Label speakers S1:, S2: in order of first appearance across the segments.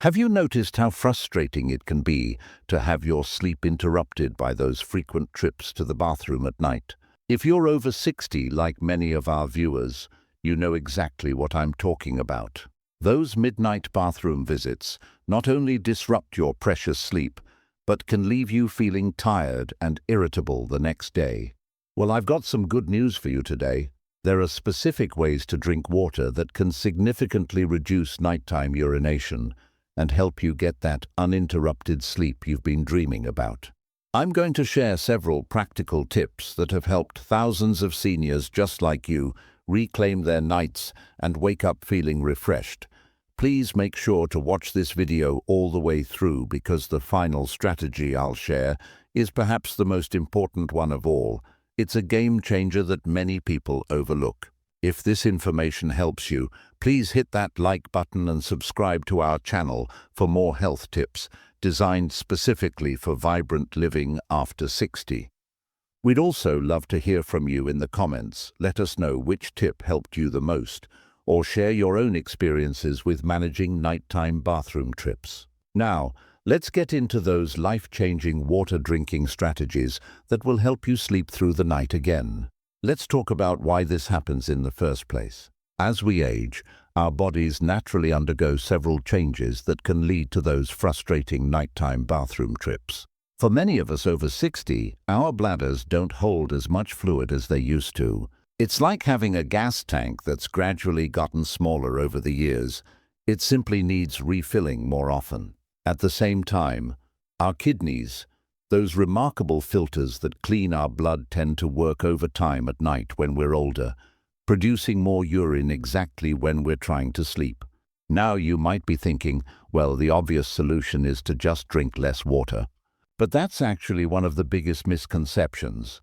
S1: Have you noticed how frustrating it can be to have your sleep interrupted by those frequent trips to the bathroom at night? If you're over 60, like many of our viewers, you know exactly what I'm talking about. Those midnight bathroom visits not only disrupt your precious sleep, but can leave you feeling tired and irritable the next day. Well, I've got some good news for you today. There are specific ways to drink water that can significantly reduce nighttime urination and help you get that uninterrupted sleep you've been dreaming about. I'm going to share several practical tips that have helped thousands of seniors just like you reclaim their nights and wake up feeling refreshed. Please make sure to watch this video all the way through because the final strategy I'll share is perhaps the most important one of all. It's a game changer that many people overlook. If this information helps you, please hit that like button and subscribe to our channel for more health tips designed specifically for vibrant living after 60. We'd also love to hear from you in the comments. Let us know which tip helped you the most, or share your own experiences with managing nighttime bathroom trips. Now, let's get into those life-changing water drinking strategies that will help you sleep through the night again. Let's talk about why this happens in the first place. As we age, our bodies naturally undergo several changes that can lead to those frustrating nighttime bathroom trips. For many of us over 60, our bladders don't hold as much fluid as they used to. It's like having a gas tank that's gradually gotten smaller over the years. It simply needs refilling more often. At the same time, our kidneys, those remarkable filters that clean our blood, tend to work overtime at night when we're older, producing more urine exactly when we're trying to sleep. Now you might be thinking, well, the obvious solution is to just drink less water. But that's actually one of the biggest misconceptions,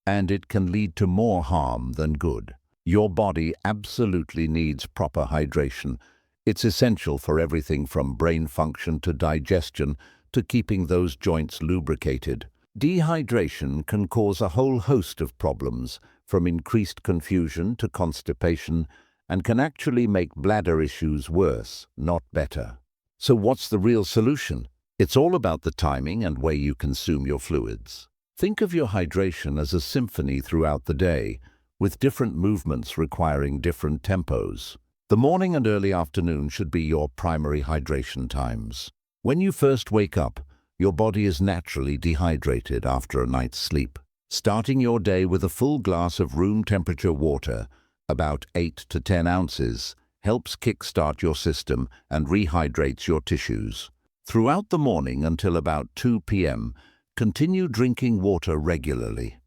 S1: and it can lead to more harm than good. Your body absolutely needs proper hydration. It's essential for everything from brain function to digestion to keeping those joints lubricated. Dehydration can cause a whole host of problems, from increased confusion to constipation, and can actually make bladder issues worse, not better. So what's the real solution? It's all about the timing and way you consume your fluids. Think of your hydration as a symphony throughout the day, with different movements requiring different tempos. The morning and early afternoon should be your primary hydration times. When you first wake up, your body is naturally dehydrated after a night's sleep. Starting your day with a full glass of room temperature water, about 8 to 10 ounces, helps kickstart your system and rehydrates your tissues. Throughout the morning until about 2 p.m., continue drinking water regularly.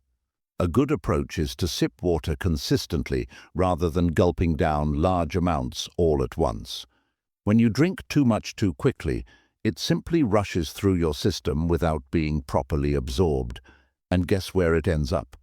S1: A good approach is to sip water consistently rather than gulping down large amounts all at once. When you drink too much too quickly, it simply rushes through your system without being properly absorbed. And guess where it ends up?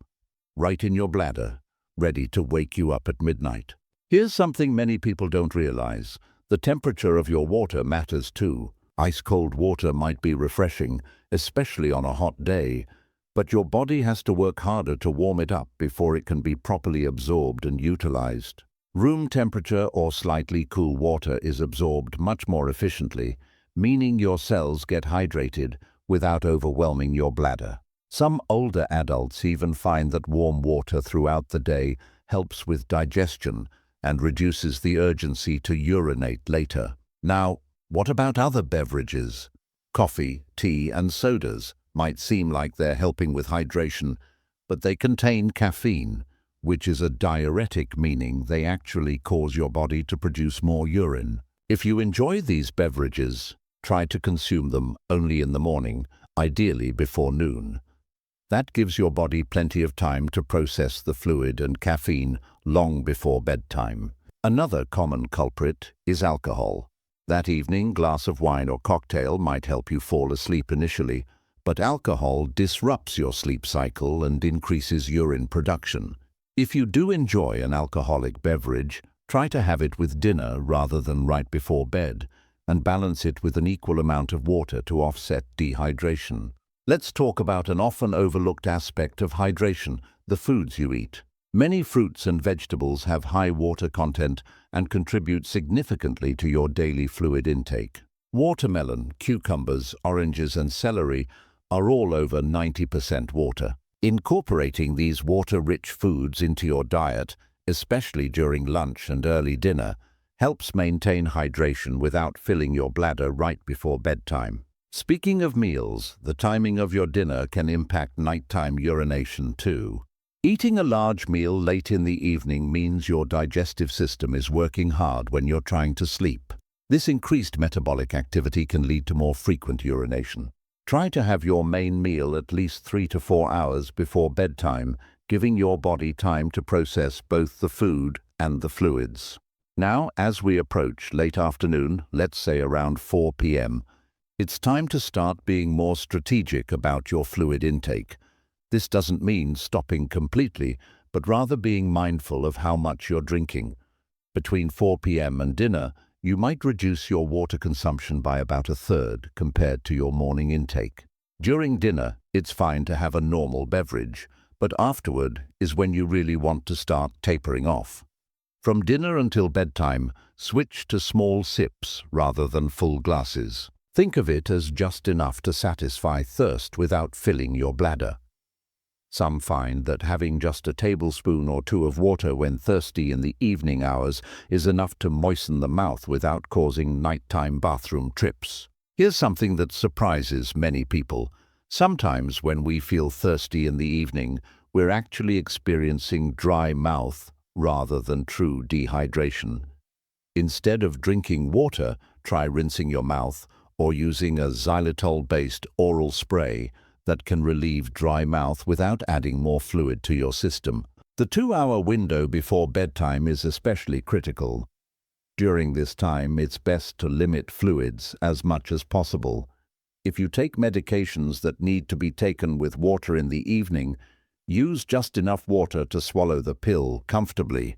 S1: Right in your bladder, ready to wake you up at midnight. Here's something many people don't realize. The temperature of your water matters too. Ice-cold water might be refreshing, especially on a hot day, but your body has to work harder to warm it up before it can be properly absorbed and utilized. Room temperature or slightly cool water is absorbed much more efficiently, meaning your cells get hydrated without overwhelming your bladder. Some older adults even find that warm water throughout the day helps with digestion and reduces the urgency to urinate later. Now, what about other beverages? Coffee, tea, and sodas might seem like they're helping with hydration, but they contain caffeine, which is a diuretic, meaning they actually cause your body to produce more urine. If you enjoy these beverages, try to consume them only in the morning, ideally before noon. That gives your body plenty of time to process the fluid and caffeine long before bedtime. Another common culprit is alcohol. That evening glass of wine or cocktail might help you fall asleep initially, but alcohol disrupts your sleep cycle and increases urine production. If you do enjoy an alcoholic beverage, try to have it with dinner rather than right before bed, and balance it with an equal amount of water to offset dehydration. Let's talk about an often overlooked aspect of hydration, the foods you eat. Many fruits and vegetables have high water content and contribute significantly to your daily fluid intake. Watermelon, cucumbers, oranges and celery are all over 90% water. Incorporating these water-rich foods into your diet, especially during lunch and early dinner, helps maintain hydration without filling your bladder right before bedtime. Speaking of meals, the timing of your dinner can impact nighttime urination too. Eating a large meal late in the evening means your digestive system is working hard when you're trying to sleep. This increased metabolic activity can lead to more frequent urination. Try to have your main meal at least 3 to 4 hours before bedtime, giving your body time to process both the food and the fluids. Now, as we approach late afternoon, let's say around 4 p.m., it's time to start being more strategic about your fluid intake. This doesn't mean stopping completely, but rather being mindful of how much you're drinking. Between 4 p.m. and dinner, you might reduce your water consumption by about a third compared to your morning intake. During dinner, it's fine to have a normal beverage, but afterward is when you really want to start tapering off. From dinner until bedtime, switch to small sips rather than full glasses. Think of it as just enough to satisfy thirst without filling your bladder. Some find that having just a tablespoon or two of water when thirsty in the evening hours is enough to moisten the mouth without causing nighttime bathroom trips. Here's something that surprises many people. Sometimes when we feel thirsty in the evening, we're actually experiencing dry mouth rather than true dehydration. Instead of drinking water, try rinsing your mouth or using a xylitol-based oral spray that can relieve dry mouth without adding more fluid to your system. The 2-hour window before bedtime is especially critical. During this time, it's best to limit fluids as much as possible. If you take medications that need to be taken with water in the evening, use just enough water to swallow the pill comfortably.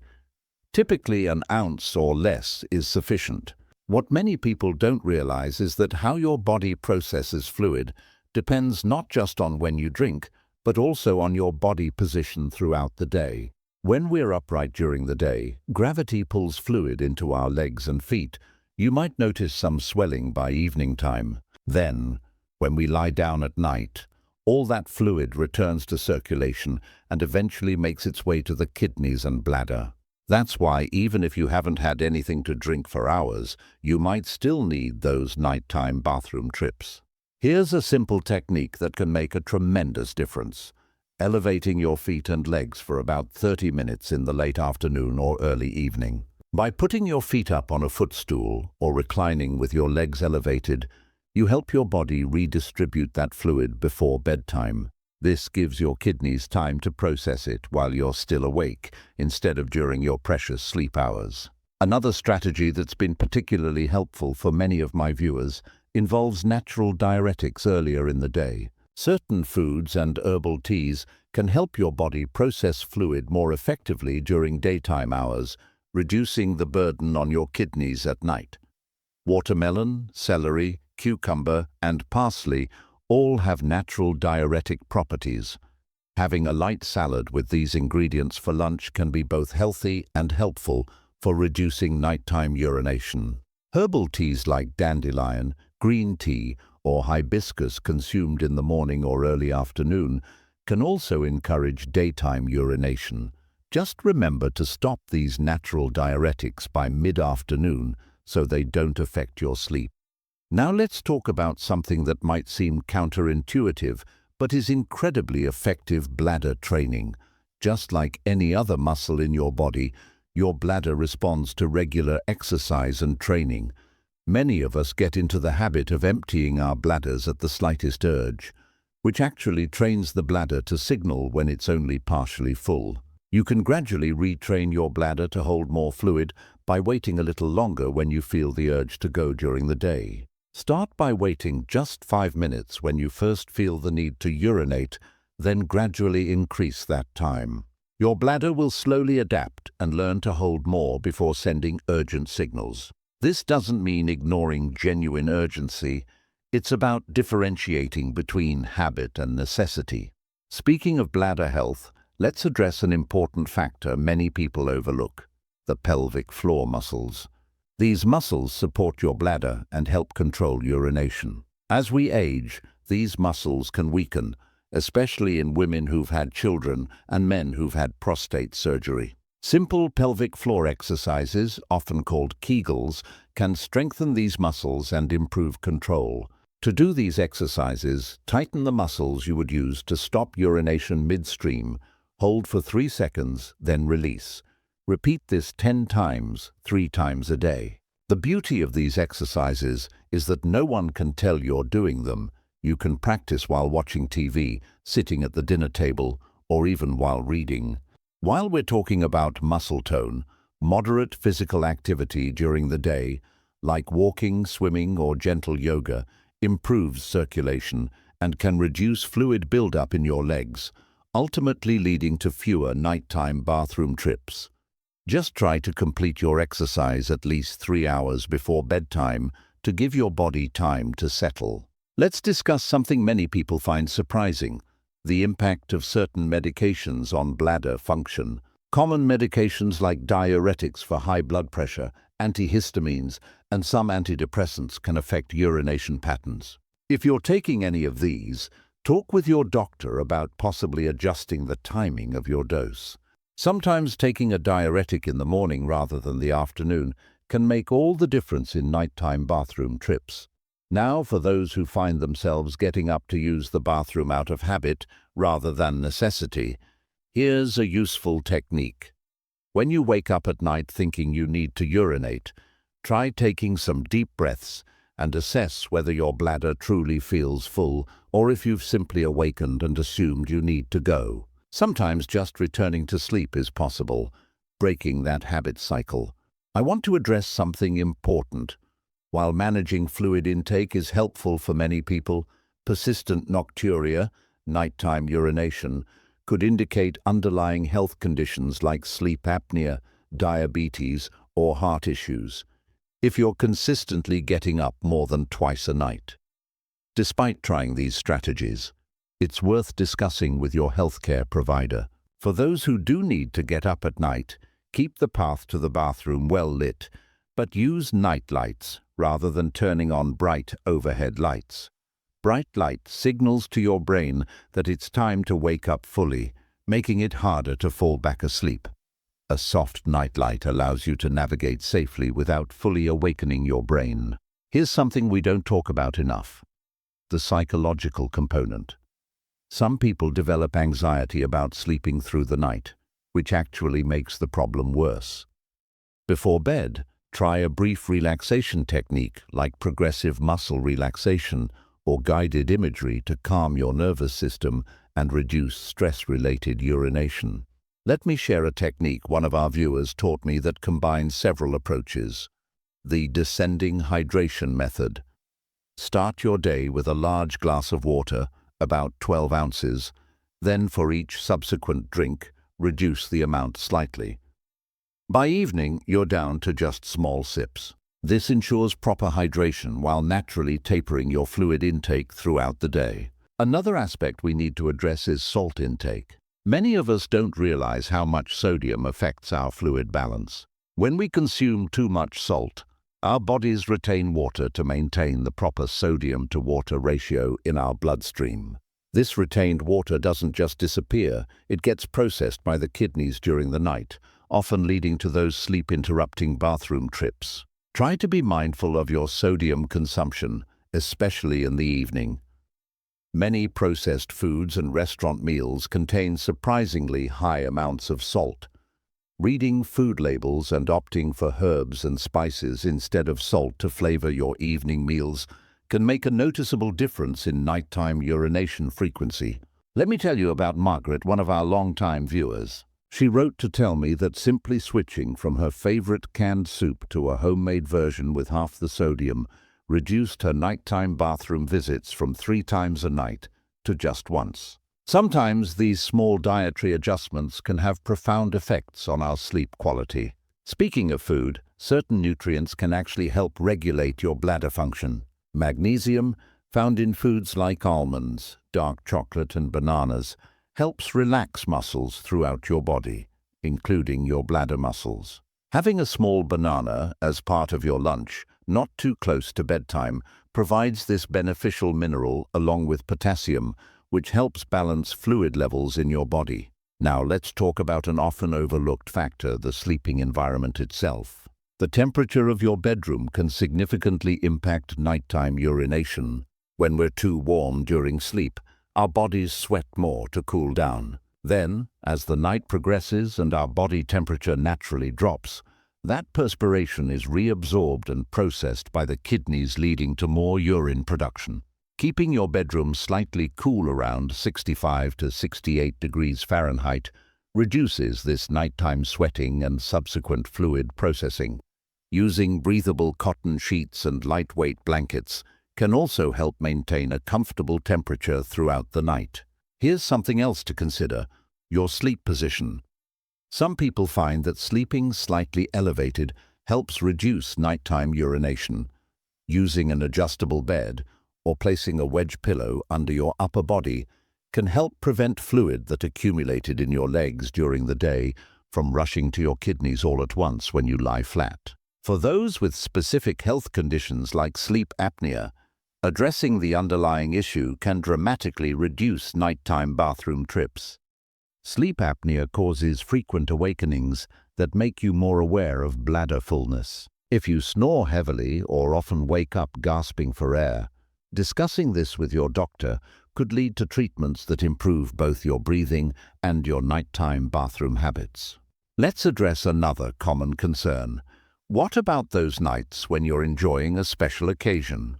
S1: Typically, an ounce or less is sufficient. What many people don't realize is that how your body processes fluid depends not just on when you drink, but also on your body position throughout the day. When we're upright during the day, gravity pulls fluid into our legs and feet. You might notice some swelling by evening time. Then, when we lie down at night, all that fluid returns to circulation and eventually makes its way to the kidneys and bladder. That's why even if you haven't had anything to drink for hours, you might still need those nighttime bathroom trips. Here's a simple technique that can make a tremendous difference. Elevating your feet and legs for about 30 minutes in the late afternoon or early evening. By putting your feet up on a footstool or reclining with your legs elevated, you help your body redistribute that fluid before bedtime. This gives your kidneys time to process it while you're still awake, instead of during your precious sleep hours. Another strategy that's been particularly helpful for many of my viewers involves natural diuretics earlier in the day. Certain foods and herbal teas can help your body process fluid more effectively during daytime hours, reducing the burden on your kidneys at night. Watermelon, celery, cucumber, and parsley all have natural diuretic properties. Having a light salad with these ingredients for lunch can be both healthy and helpful for reducing nighttime urination. Herbal teas like dandelion, green tea, or hibiscus consumed in the morning or early afternoon can also encourage daytime urination. Just remember to stop these natural diuretics by mid-afternoon so they don't affect your sleep. Now let's talk about something that might seem counterintuitive, but is incredibly effective: bladder training. Just like any other muscle in your body, your bladder responds to regular exercise and training. Many of us get into the habit of emptying our bladders at the slightest urge, which actually trains the bladder to signal when it's only partially full. You can gradually retrain your bladder to hold more fluid by waiting a little longer when you feel the urge to go during the day. Start by waiting just 5 minutes when you first feel the need to urinate, then gradually increase that time. Your bladder will slowly adapt and learn to hold more before sending urgent signals. This doesn't mean ignoring genuine urgency. It's about differentiating between habit and necessity. Speaking of bladder health, let's address an important factor many people overlook: the pelvic floor muscles. These muscles support your bladder and help control urination. As we age, these muscles can weaken, especially in women who've had children and men who've had prostate surgery. Simple pelvic floor exercises, often called Kegels, can strengthen these muscles and improve control. To do these exercises, tighten the muscles you would use to stop urination midstream. Hold for 3 seconds, then release. Repeat this 10 times, 3 times a day. The beauty of these exercises is that no one can tell you're doing them. You can practice while watching TV, sitting at the dinner table, or even while reading. While we're talking about muscle tone, moderate physical activity during the day, like walking, swimming, or gentle yoga, improves circulation and can reduce fluid buildup in your legs, ultimately leading to fewer nighttime bathroom trips. Just try to complete your exercise at least 3 hours before bedtime to give your body time to settle. Let's discuss something many people find surprising: the impact of certain medications on bladder function. Common medications like diuretics for high blood pressure, antihistamines, and some antidepressants can affect urination patterns. If you're taking any of these, talk with your doctor about possibly adjusting the timing of your dose. Sometimes taking a diuretic in the morning rather than the afternoon can make all the difference in nighttime bathroom trips. Now, for those who find themselves getting up to use the bathroom out of habit rather than necessity, here's a useful technique. When you wake up at night thinking you need to urinate, try taking some deep breaths and assess whether your bladder truly feels full or if you've simply awakened and assumed you need to go. Sometimes just returning to sleep is possible, breaking that habit cycle. I want to address something important. While managing fluid intake is helpful for many people, persistent nocturia, nighttime urination, could indicate underlying health conditions like sleep apnea, diabetes, or heart issues. If you're consistently getting up more than twice a night. Despite trying these strategies, it's worth discussing with your healthcare provider. For those who do need to get up at night, keep the path to the bathroom well lit, but use night lights rather than turning on bright overhead lights. Bright light signals to your brain that it's time to wake up fully, making it harder to fall back asleep. A soft nightlight allows you to navigate safely without fully awakening your brain. Here's something we don't talk about enough: the psychological component. Some people develop anxiety about sleeping through the night, which actually makes the problem worse. Before bed, try a brief relaxation technique like progressive muscle relaxation or guided imagery to calm your nervous system and reduce stress-related urination. Let me share a technique one of our viewers taught me that combines several approaches. The descending hydration method. Start your day with a large glass of water, about 12 ounces, then for each subsequent drink, reduce the amount slightly. By evening, you're down to just small sips. This ensures proper hydration while naturally tapering your fluid intake throughout the day. Another aspect we need to address is salt intake. Many of us don't realize how much sodium affects our fluid balance. When we consume too much salt, our bodies retain water to maintain the proper sodium-to-water ratio in our bloodstream. This retained water doesn't just disappear, it gets processed by the kidneys during the night, often leading to those sleep-interrupting bathroom trips. Try to be mindful of your sodium consumption, especially in the evening. Many processed foods and restaurant meals contain surprisingly high amounts of salt. Reading food labels and opting for herbs and spices instead of salt to flavor your evening meals can make a noticeable difference in nighttime urination frequency. Let me tell you about Margaret, one of our longtime viewers. She wrote to tell me that simply switching from her favorite canned soup to a homemade version with half the sodium reduced her nighttime bathroom visits from 3 times a night to just once. Sometimes these small dietary adjustments can have profound effects on our sleep quality. Speaking of food, certain nutrients can actually help regulate your bladder function. Magnesium, found in foods like almonds, dark chocolate, and bananas, helps relax muscles throughout your body, including your bladder muscles. Having a small banana as part of your lunch, not too close to bedtime, provides this beneficial mineral along with potassium, which helps balance fluid levels in your body. Now let's talk about an often overlooked factor, the sleeping environment itself. The temperature of your bedroom can significantly impact nighttime urination. When we're too warm during sleep, our bodies sweat more to cool down. Then, as the night progresses and our body temperature naturally drops, that perspiration is reabsorbed and processed by the kidneys, leading to more urine production. Keeping your bedroom slightly cool around 65 to 68 degrees Fahrenheit reduces this nighttime sweating and subsequent fluid processing. Using breathable cotton sheets and lightweight blankets can also help maintain a comfortable temperature throughout the night. Here's something else to consider: your sleep position. Some people find that sleeping slightly elevated helps reduce nighttime urination. Using an adjustable bed or placing a wedge pillow under your upper body can help prevent fluid that accumulated in your legs during the day from rushing to your kidneys all at once when you lie flat. For those with specific health conditions like sleep apnea, addressing the underlying issue can dramatically reduce nighttime bathroom trips. Sleep apnea causes frequent awakenings that make you more aware of bladder fullness. If you snore heavily or often wake up gasping for air, discussing this with your doctor could lead to treatments that improve both your breathing and your nighttime bathroom habits. Let's address another common concern. What about those nights when you're enjoying a special occasion?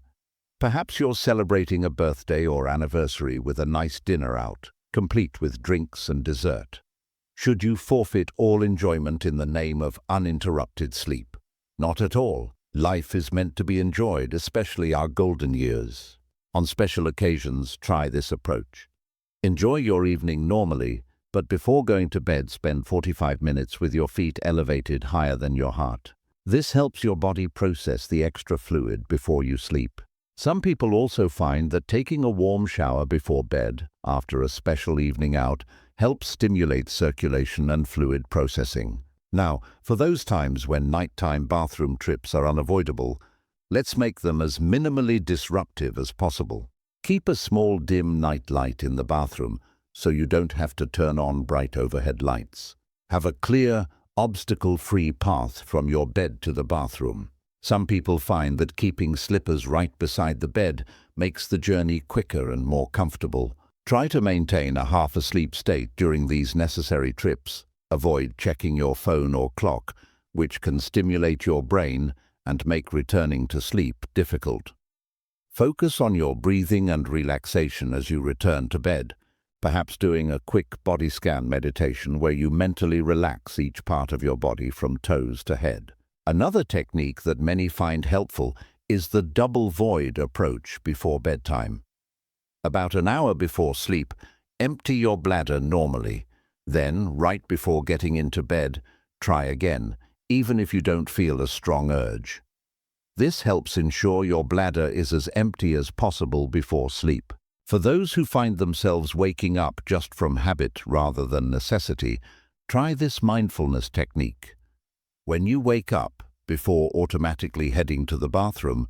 S1: Perhaps you're celebrating a birthday or anniversary with a nice dinner out, complete with drinks and dessert. Should you forfeit all enjoyment in the name of uninterrupted sleep? Not at all. Life is meant to be enjoyed, especially our golden years. On special occasions, try this approach. Enjoy your evening normally, but before going to bed, spend 45 minutes with your feet elevated higher than your heart. This helps your body process the extra fluid before you sleep. Some people also find that taking a warm shower before bed, after a special evening out, helps stimulate circulation and fluid processing. Now, for those times when nighttime bathroom trips are unavoidable, let's make them as minimally disruptive as possible. Keep a small dim night light in the bathroom so you don't have to turn on bright overhead lights. Have a clear, obstacle-free path from your bed to the bathroom. Some people find that keeping slippers right beside the bed makes the journey quicker and more comfortable. Try to maintain a half-asleep state during these necessary trips. Avoid checking your phone or clock, which can stimulate your brain and make returning to sleep difficult. Focus on your breathing and relaxation as you return to bed, perhaps doing a quick body scan meditation where you mentally relax each part of your body from toes to head. Another technique that many find helpful is the double void approach before bedtime. About an hour before sleep, empty your bladder normally. Then, right before getting into bed, try again, even if you don't feel a strong urge. This helps ensure your bladder is as empty as possible before sleep. For those who find themselves waking up just from habit rather than necessity, try this mindfulness technique. When you wake up, before automatically heading to the bathroom,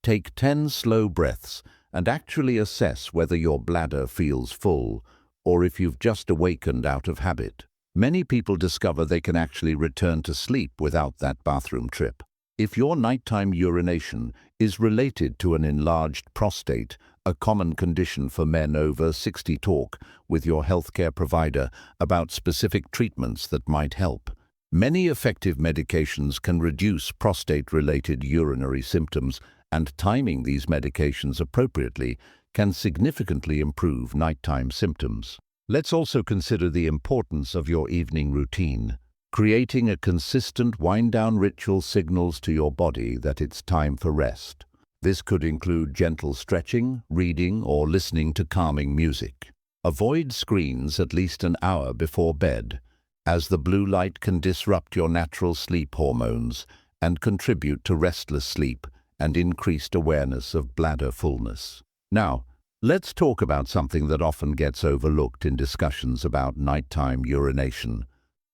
S1: take 10 slow breaths and actually assess whether your bladder feels full or if you've just awakened out of habit. Many people discover they can actually return to sleep without that bathroom trip. If your nighttime urination is related to an enlarged prostate, a common condition for men over 60, talk with your healthcare provider about specific treatments that might help. Many effective medications can reduce prostate-related urinary symptoms, and timing these medications appropriately can significantly improve nighttime symptoms. Let's also consider the importance of your evening routine. Creating a consistent wind-down ritual signals to your body that it's time for rest. This could include gentle stretching, reading, or listening to calming music. Avoid screens at least an hour before bed, as the blue light can disrupt your natural sleep hormones and contribute to restless sleep and increased awareness of bladder fullness. Now, let's talk about something that often gets overlooked in discussions about nighttime urination: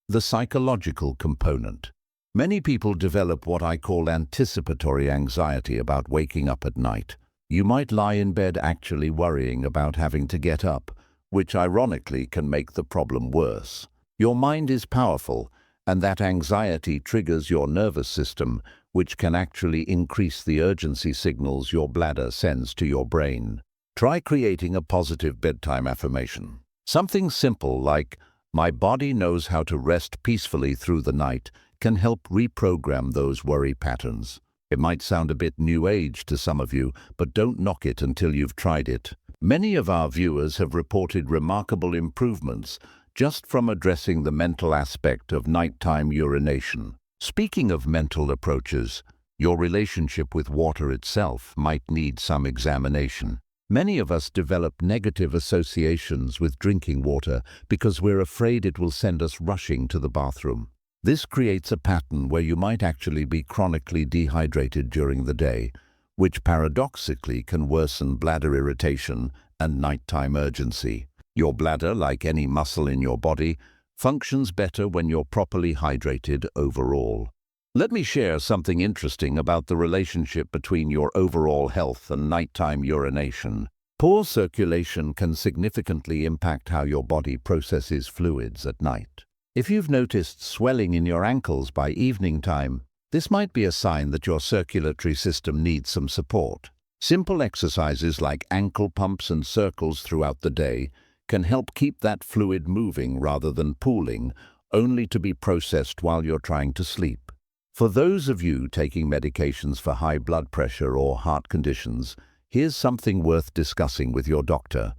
S1: the psychological component. Many people develop what I call anticipatory anxiety about waking up at night. You might lie in bed actually worrying about having to get up, which ironically can make the problem worse. Your mind is powerful, and that anxiety triggers your nervous system, which can actually increase the urgency signals your bladder sends to your brain. Try creating a positive bedtime affirmation. Something simple like, "My body knows how to rest peacefully through the night," can help reprogram those worry patterns. It might sound a bit new age to some of you, but don't knock it until you've tried it. Many of our viewers have reported remarkable improvements just from addressing the mental aspect of nighttime urination. Speaking of mental approaches, your relationship with water itself might need some examination. Many of us develop negative associations with drinking water because we're afraid it will send us rushing to the bathroom. This creates a pattern where you might actually be chronically dehydrated during the day, which paradoxically can worsen bladder irritation and nighttime urgency. Your bladder, like any muscle in your body, functions better when you're properly hydrated overall. Let me share something interesting about the relationship between your overall health and nighttime urination. Poor circulation can significantly impact how your body processes fluids at night. If you've noticed swelling in your ankles by evening time, this might be a sign that your circulatory system needs some support. Simple exercises like ankle pumps and circles throughout the day can help keep that fluid moving rather than pooling, only to be processed while you're trying to sleep. For those of you taking medications for high blood pressure or heart conditions, here's something worth discussing with your doctor.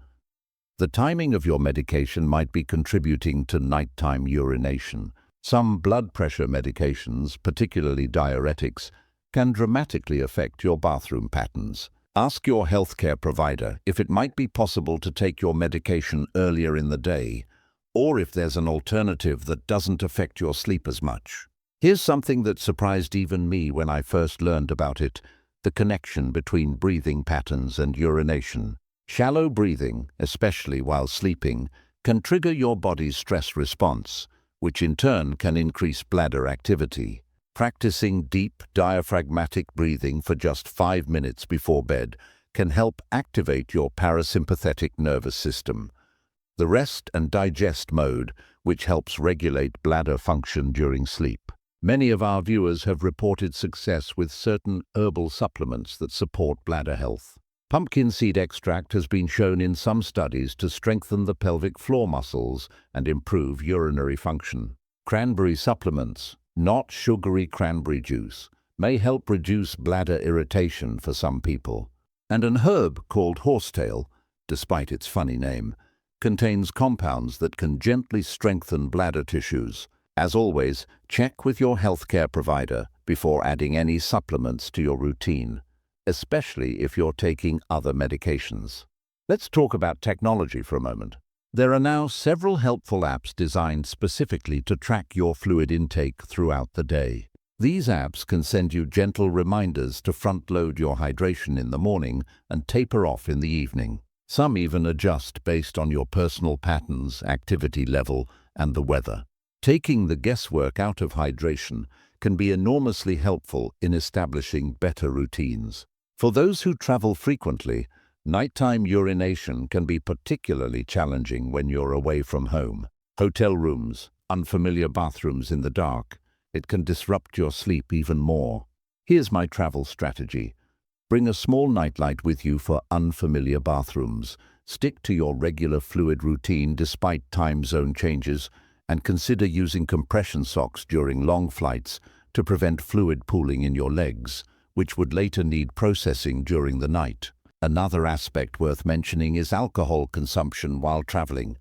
S1: The timing of your medication might be contributing to nighttime urination. Some blood pressure medications, particularly diuretics, can dramatically affect your bathroom patterns. Ask your healthcare provider if it might be possible to take your medication earlier in the day, or if there's an alternative that doesn't affect your sleep as much. Here's something that surprised even me when I first learned about it: the connection between breathing patterns and urination. Shallow breathing, especially while sleeping, can trigger your body's stress response, which in turn can increase bladder activity. Practicing deep, diaphragmatic breathing for just 5 minutes before bed can help activate your parasympathetic nervous system, the rest and digest mode, which helps regulate bladder function during sleep. Many of our viewers have reported success with certain herbal supplements that support bladder health. Pumpkin seed extract has been shown in some studies to strengthen the pelvic floor muscles and improve urinary function. Cranberry supplements, not sugary cranberry juice, may help reduce bladder irritation for some people. And an herb called horsetail, despite its funny name, contains compounds that can gently strengthen bladder tissues. As always, check with your healthcare provider before adding any supplements to your routine, especially if you're taking other medications. Let's talk about technology for a moment. There are now several helpful apps designed specifically to track your fluid intake throughout the day. These apps can send you gentle reminders to front-load your hydration in the morning and taper off in the evening. Some even adjust based on your personal patterns, activity level, and the weather. Taking the guesswork out of hydration can be enormously helpful in establishing better routines. For those who travel frequently, nighttime urination can be particularly challenging when you're away from home. Hotel rooms, unfamiliar bathrooms in the dark, it can disrupt your sleep even more. Here's my travel strategy. Bring a small nightlight with you for unfamiliar bathrooms. Stick to your regular fluid routine despite time zone changes, and consider using compression socks during long flights to prevent fluid pooling in your legs, which would later need processing during the night. Another aspect worth mentioning is alcohol consumption while traveling.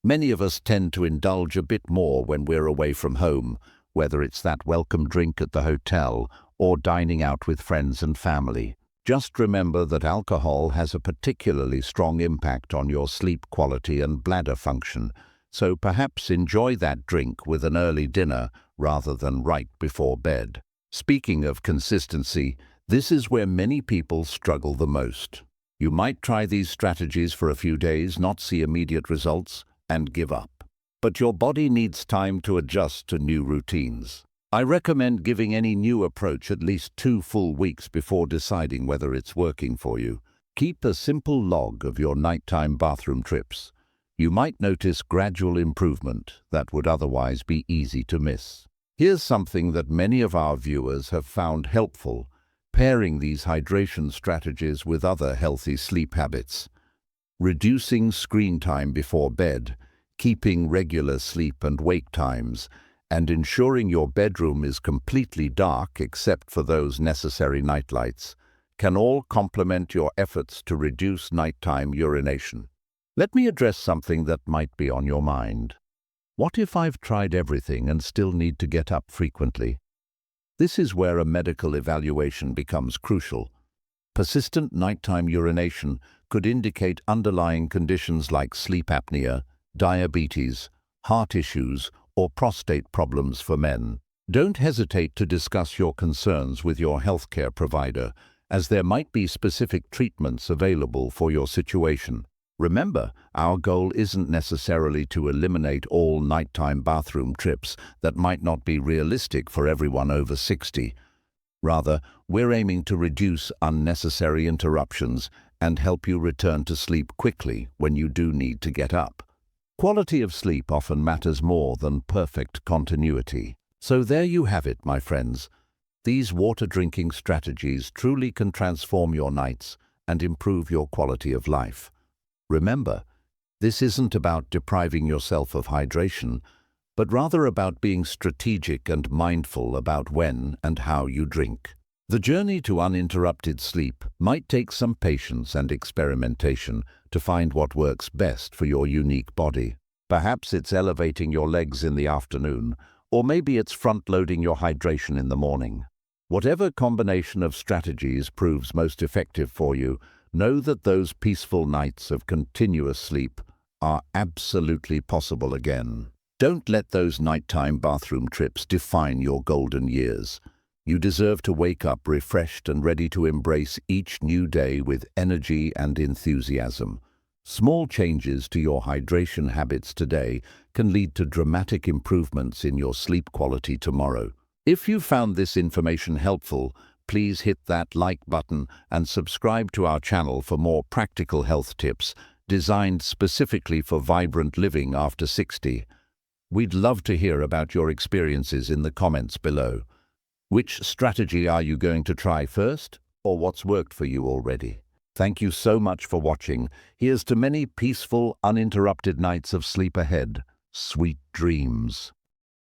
S1: Many of us tend to indulge a bit more when we're away from home, whether it's that welcome drink at the hotel or dining out with friends and family. Just remember that alcohol has a particularly strong impact on your sleep quality and bladder function, so perhaps enjoy that drink with an early dinner rather than right before bed. Speaking of consistency, this is where many people struggle the most. You might try these strategies for a few days, not see immediate results, and give up. But your body needs time to adjust to new routines. I recommend giving any new approach at least 2 full weeks before deciding whether it's working for you. Keep a simple log of your nighttime bathroom trips. You might notice gradual improvement that would otherwise be easy to miss. Here's something that many of our viewers have found helpful: pairing these hydration strategies with other healthy sleep habits. Reducing screen time before bed, keeping regular sleep and wake times, and ensuring your bedroom is completely dark except for those necessary nightlights can all complement your efforts to reduce nighttime urination. Let me address something that might be on your mind. What if I've tried everything and still need to get up frequently? This is where a medical evaluation becomes crucial. Persistent nighttime urination could indicate underlying conditions like sleep apnea, diabetes, heart issues, or prostate problems for men. Don't hesitate to discuss your concerns with your healthcare provider, as there might be specific treatments available for your situation. Remember, our goal isn't necessarily to eliminate all nighttime bathroom trips that might not be realistic for everyone over 60. Rather, we're aiming to reduce unnecessary interruptions and help you return to sleep quickly when you do need to get up. Quality of sleep often matters more than perfect continuity. So there you have it, my friends. These water-drinking strategies truly can transform your nights and improve your quality of life. Remember, this isn't about depriving yourself of hydration, but rather about being strategic and mindful about when and how you drink. The journey to uninterrupted sleep might take some patience and experimentation to find what works best for your unique body. Perhaps it's elevating your legs in the afternoon, or maybe it's front-loading your hydration in the morning. Whatever combination of strategies proves most effective for you, know that those peaceful nights of continuous sleep are absolutely possible again. Don't let those nighttime bathroom trips define your golden years. You deserve to wake up refreshed and ready to embrace each new day with energy and enthusiasm. Small changes to your hydration habits today can lead to dramatic improvements in your sleep quality tomorrow. If you found this information helpful, please hit that like button and subscribe to our channel for more practical health tips designed specifically for vibrant living after 60. We'd love to hear about your experiences in the comments below. Which strategy are you going to try first, or what's worked for you already? Thank you so much for watching. Here's to many peaceful, uninterrupted nights of sleep ahead. Sweet dreams.